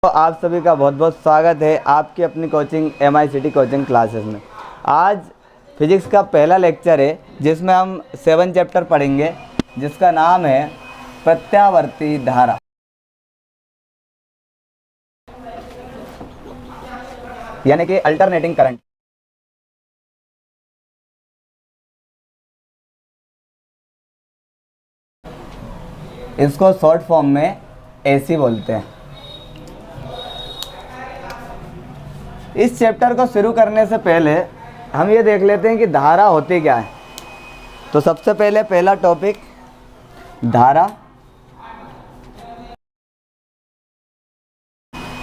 तो आप सभी का बहुत बहुत स्वागत है आपकी अपनी कोचिंग MICT कोचिंग क्लासेस में। आज फिजिक्स का पहला लेक्चर है जिसमें हम 7 चैप्टर पढ़ेंगे, जिसका नाम है प्रत्यावर्ती धारा, यानी कि अल्टरनेटिंग करंट। इसको शॉर्ट फॉर्म में AC बोलते हैं। इस चैप्टर को शुरू करने से पहले हम ये देख लेते हैं कि धारा होती क्या है। तो सबसे पहले पहला टॉपिक धारा।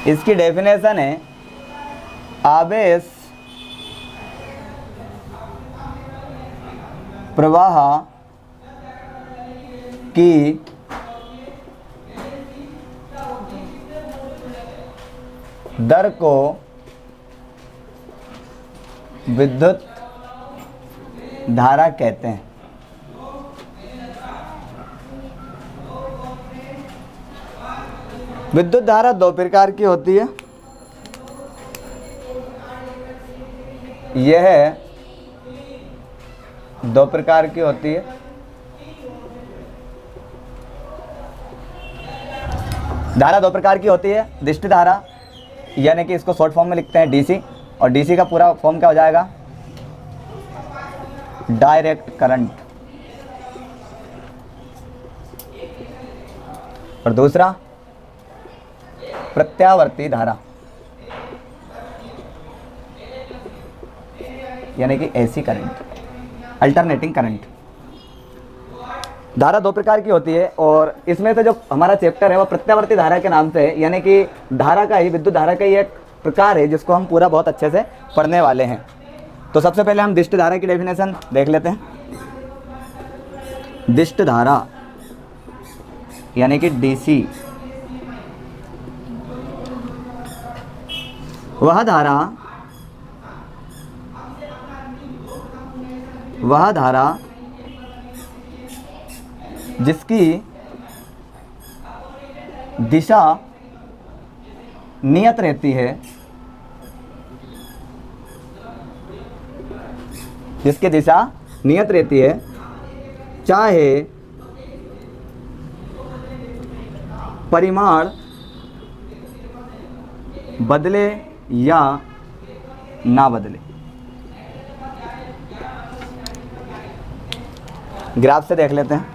इसकी डेफिनेशन है आवेश प्रवाह की दर को विद्युत धारा कहते हैं। विद्युत धारा दो प्रकार की होती है। यह दो प्रकार की होती है। धारा दो प्रकार की होती है। दिष्ट धारा, यानी कि इसको शॉर्ट फॉर्म में लिखते हैं DC, और DC का पूरा फॉर्म क्या हो जाएगा? Direct current. और दूसरा प्रत्यावर्ती धारा, यानी कि AC करंट, अल्टरनेटिंग करंट। धारा दो प्रकार की होती है और इसमें से जो हमारा चैप्टर है वो प्रत्यावर्ती धारा के नाम से है, यानी कि धारा का ही, विद्युत धारा का ही एक प्रकार है जिसको हम पूरा बहुत अच्छे से पढ़ने वाले हैं। तो सबसे पहले हम दिष्ट धारा की डेफिनेशन देख लेते हैं। दिष्ट धारा यानी कि DC वह धारा जिसकी दिशा नियत रहती है, जिसकी दिशा नियत रहती है, चाहे परिमाण बदले या ना बदले। ग्राफ से देख लेते हैं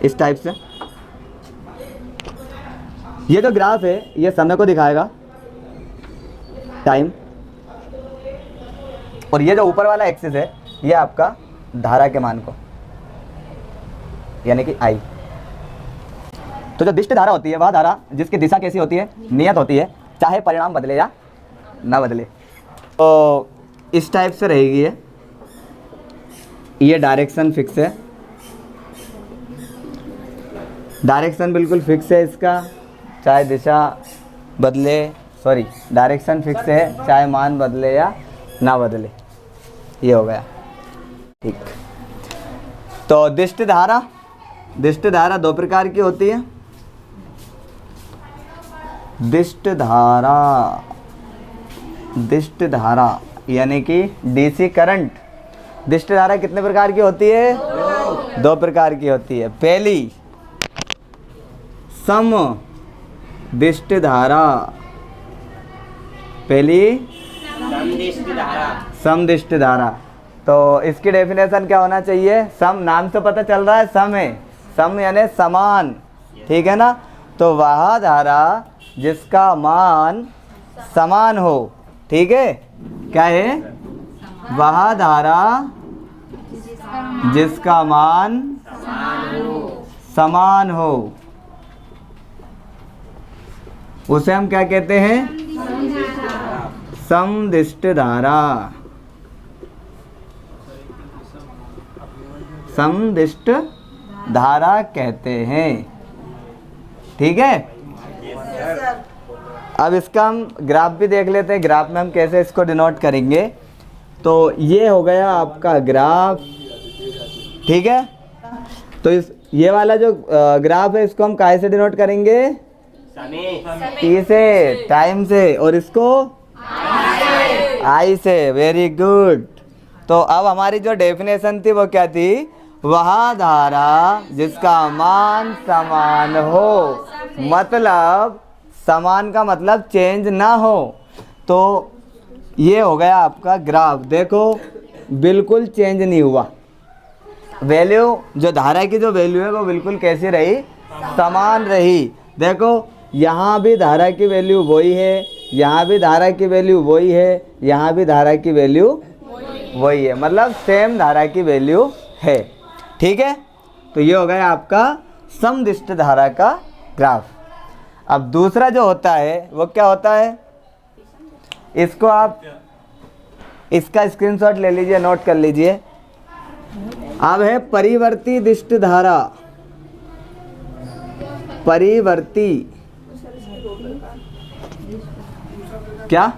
इस टाइप से। ये जो ग्राफ है ये समय को दिखाएगा, टाइम, और ये जो ऊपर वाला एक्सिस है ये आपका धारा के मान को, यानी कि I। तो जो दिष्ट धारा होती है वह धारा जिसकी दिशा कैसी होती है? नियत होती है, चाहे परिणाम बदले या ना बदले। तो इस टाइप से रहेगी ये डायरेक्शन फिक्स है, डायरेक्शन बिल्कुल फिक्स है इसका, चाहे दिशा बदले, सॉरी डायरेक्शन फिक्स है चाहे मान बदले या ना बदले। ये हो गया, ठीक। तो दिष्ट धारा दो प्रकार की होती है। दिष्ट धारा यानी कि DC करंट। दिष्ट धारा कितने प्रकार की होती है? दो प्रकार की होती है। पहली समदिष्ट धारा, समदिष्ट धारा। तो इसकी डेफिनेशन क्या होना चाहिए? सम, नाम से पता चल रहा है सम है, सम यानी समान, ठीक है ना। तो वह धारा जिसका मान समान हो, ठीक है, क्या है? वह धारा जिसका मान समान हो, उसे हम क्या कहते हैं? समदिष्ट धारा। समदिष्ट धारा कहते हैं, ठीक है। अब इसका हम ग्राफ भी देख लेते हैं। ग्राफ में हम कैसे इसको डिनोट करेंगे। तो ये हो गया आपका ग्राफ, ठीक है। तो ये वाला जो ग्राफ है इसको हम काय से डिनोट करेंगे? टी से, टाइम से, और इसको आई से। Very good. तो अब हमारी जो डेफिनेशन थी वो क्या थी? वह धारा जिसका मान समान हो, मतलब समान का मतलब चेंज ना हो। तो ये हो गया आपका ग्राफ। देखो बिल्कुल चेंज नहीं हुआ, वैल्यू जो धारा की जो वैल्यू है वो बिल्कुल कैसी रही? समान रही। देखो यहाँ भी धारा की वैल्यू वही है, यहाँ भी धारा की वैल्यू वही है, यहाँ भी धारा की वैल्यू वही है, मतलब सेम धारा की वैल्यू है। ठीक है, तो ये हो गया आपका समदिष्ट धारा का ग्राफ। अब दूसरा जो होता है वो क्या होता है? इसको आप इसका स्क्रीनशॉट ले लीजिए, नोट कर लीजिए। अब है परिवर्ती दिष्ट धारा। परिवर्ती क्या?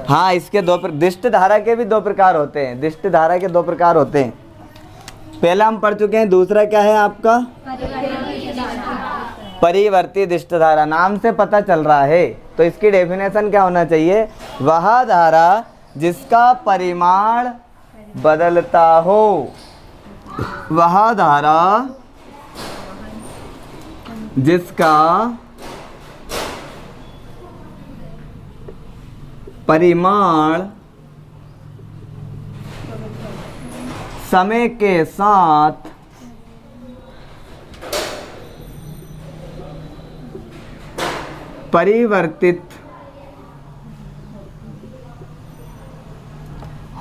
हाँ, इसके दो दिष्ट धारा के भी दो प्रकार होते हैं। दिष्ट धारा के दो प्रकार होते हैं। पहला हम पढ़ चुके हैं, दूसरा क्या है आपका? परिवर्ती दिष्ट धारा। नाम से पता चल रहा है, तो इसकी डेफिनेशन क्या होना चाहिए? वह धारा जिसका परिमाण बदलता हो। वह धारा जिसका परिमाण समय के साथ परिवर्तित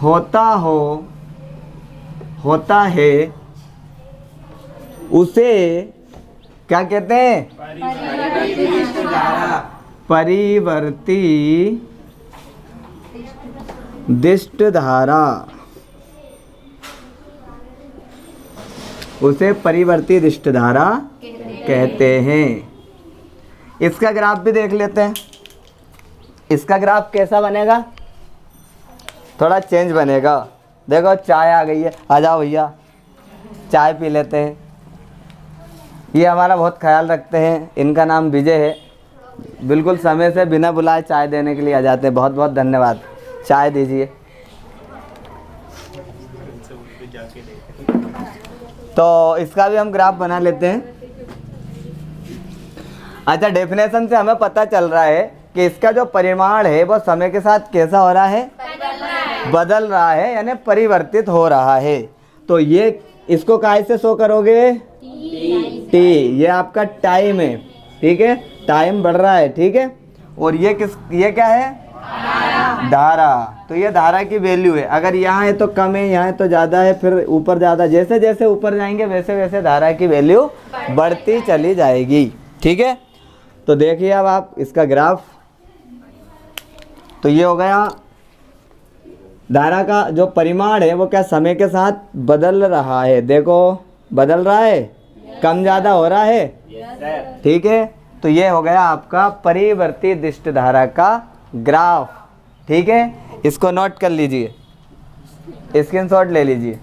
होता है, उसे क्या कहते हैं? परिवर्ती दिष्ट धारा। उसे परिवर्ती दिष्ट धारा कहते हैं। इसका ग्राफ भी देख लेते हैं। इसका ग्राफ कैसा बनेगा? थोड़ा चेंज बनेगा। देखो चाय आ गई है, आ जाओ भैया चाय पी लेते हैं। ये हमारा बहुत ख्याल रखते हैं, इनका नाम विजय है। बिल्कुल समय से बिना बुलाए चाय देने के लिए आ जाते हैं। बहुत बहुत धन्यवाद। चाय दीजिए। तो इसका भी हम ग्राफ बना लेते हैं। अच्छा, डेफिनेशन से हमें पता चल रहा है कि इसका जो परिमाण है वो समय के साथ कैसा हो रहा है? बदल रहा है, यानी परिवर्तित हो रहा है। तो ये इसको काय से शो करोगे? टी। ये आपका टाइम है, ठीक है, टाइम बढ़ रहा है, ठीक है। और ये ये क्या है? धारा। तो ये धारा की वैल्यू है। अगर यहाँ है तो कम है, यहाँ है तो ज़्यादा है, फिर ऊपर ज़्यादा। जैसे जैसे ऊपर जाएंगे वैसे वैसे धारा की वैल्यू बढ़ती चली जाएगी, ठीक है। तो देखिए अब आप इसका ग्राफ। तो ये हो गया धारा का जो परिमाण है वो क्या समय के साथ बदल रहा है। देखो बदल रहा है, कम ज़्यादा हो रहा है, ठीक है। तो ये हो गया आपका परिवर्ती दिष्ट धारा का ग्राफ, ठीक है। इसको नोट कर लीजिए, स्क्रीनशॉट ले लीजिए।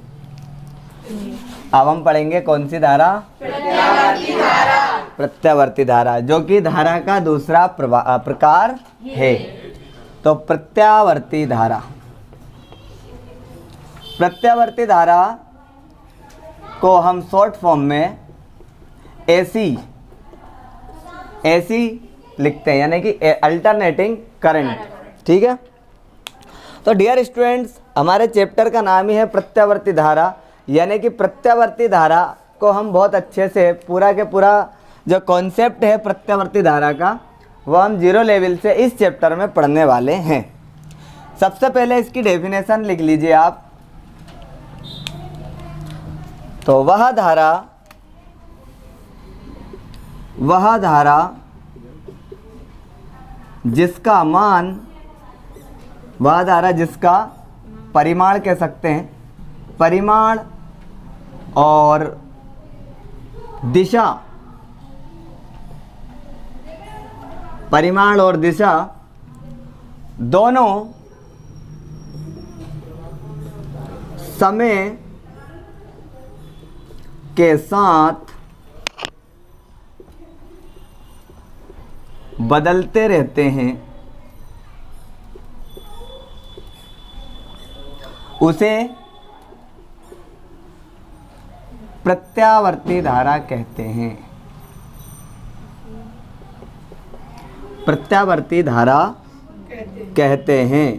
अब हम पढ़ेंगे कौन सी धारा? प्रत्यावर्ती धारा। प्रत्यावर्ती धारा, जो कि धारा का दूसरा प्रकार है। तो प्रत्यावर्ती धारा, प्रत्यावर्ती धारा को हम शॉर्ट फॉर्म में एसी लिखते हैं, यानी कि अल्टरनेटिंग करंट, ठीक है। तो डियर स्टूडेंट्स, हमारे चैप्टर का नाम ही है प्रत्यावर्ती धारा, यानी कि प्रत्यावर्ती धारा को हम बहुत अच्छे से पूरा के पूरा जो कॉन्सेप्ट है प्रत्यावर्ती धारा का वो हम जीरो लेवल से इस चैप्टर में पढ़ने वाले हैं। सबसे पहले इसकी डेफिनेशन लिख लीजिए आप। तो वह धारा जिसका मान, वह धारा जिसका परिमाण कह सकते हैं, परिमाण और दिशा, परिमाण और दिशा दोनों समय के साथ बदलते रहते हैं उसे प्रत्यावर्ती धारा कहते हैं। प्रत्यावर्ती धारा कहते हैं।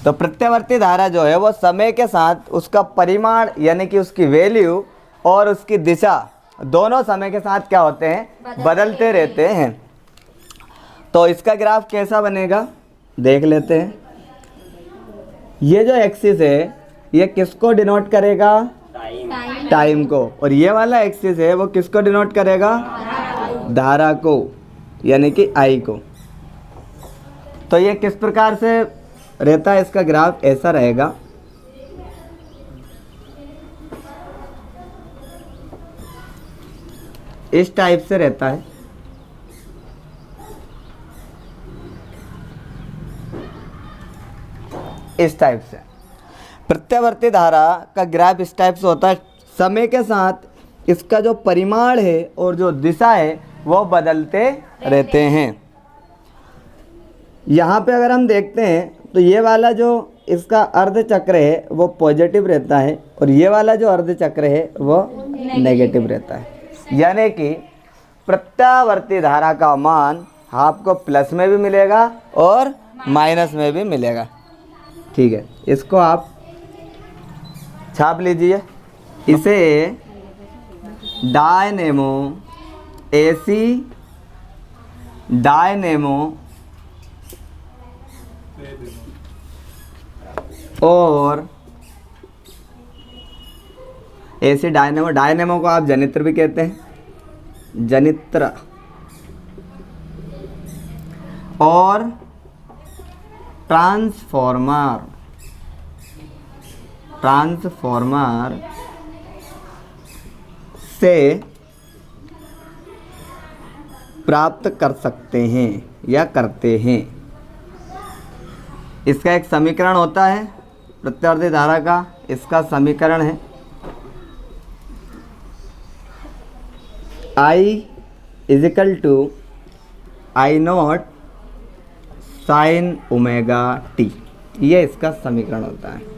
तो प्रत्यावर्ती धारा जो है वो समय के साथ उसका परिमाण यानी कि उसकी वैल्यू और उसकी दिशा दोनों समय के साथ क्या होते हैं, बदलते रहते हैं। तो इसका ग्राफ कैसा बनेगा देख लेते हैं। ये जो एक्सिस है ये किसको डिनोट करेगा, टाइम को, और ये वाला एक्सिस है वो किसको डिनोट करेगा, धारा को यानी कि आई को। तो ये किस प्रकार से रहता है, इसका ग्राफ ऐसा रहेगा। इस टाइप से रहता है। इस टाइप से प्रत्यावर्ती धारा का ग्राफ इस टाइप से होता है। समय के साथ इसका जो परिमाण है और जो दिशा है वो बदलते रहते हैं। यहाँ पे अगर हम देखते हैं तो ये वाला जो इसका अर्ध चक्र है वो पॉजिटिव रहता है और ये वाला जो अर्ध चक्र है वो नेगेटिव रहता है। यानी कि प्रत्यावर्ती धारा का मान आपको प्लस में भी मिलेगा और माइनस में भी मिलेगा। ठीक है, इसको आप छाप लीजिए। इसे डायनेमो, एसी डायनेमो और एसी डायनेमो, डायनेमो को आप जनित्र भी कहते हैं, जनित्र, और ट्रांसफॉर्मर, ट्रांसफॉर्मर से प्राप्त कर सकते हैं या करते हैं। इसका एक समीकरण होता है प्रत्यावर्ती धारा का, इसका समीकरण है I equal to I naught sine omega t. ये इसका समीकरण होता है।